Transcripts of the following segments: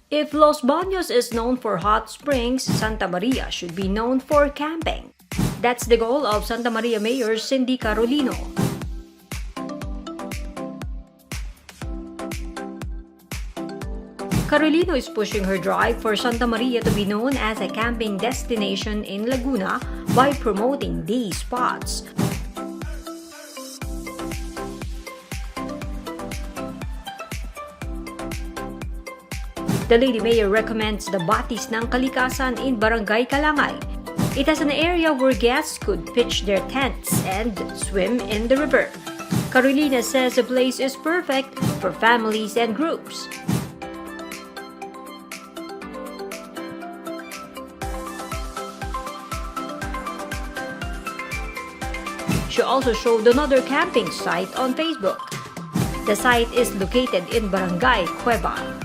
If Los Baños is known for hot springs, Santa Maria should be known for camping. That's the goal of Santa Maria Mayor Cindy Carolino. Carolino is pushing her drive for Santa Maria to be known as a camping destination in Laguna by promoting these spots. The Lady Mayor recommends the Batis ng Kalikasan in Barangay Kalangay. It has an area where guests could pitch their tents and swim in the river. Carolina says the place is perfect for families and groups. She also showed another camping site on Facebook. The site is located in Barangay Cueva.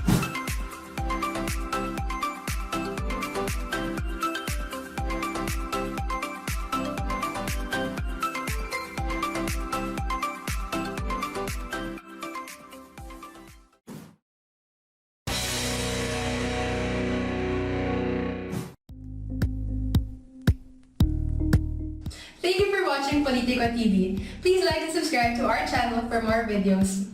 Thank you for watching Politico TV. Please like and subscribe to our channel for more videos.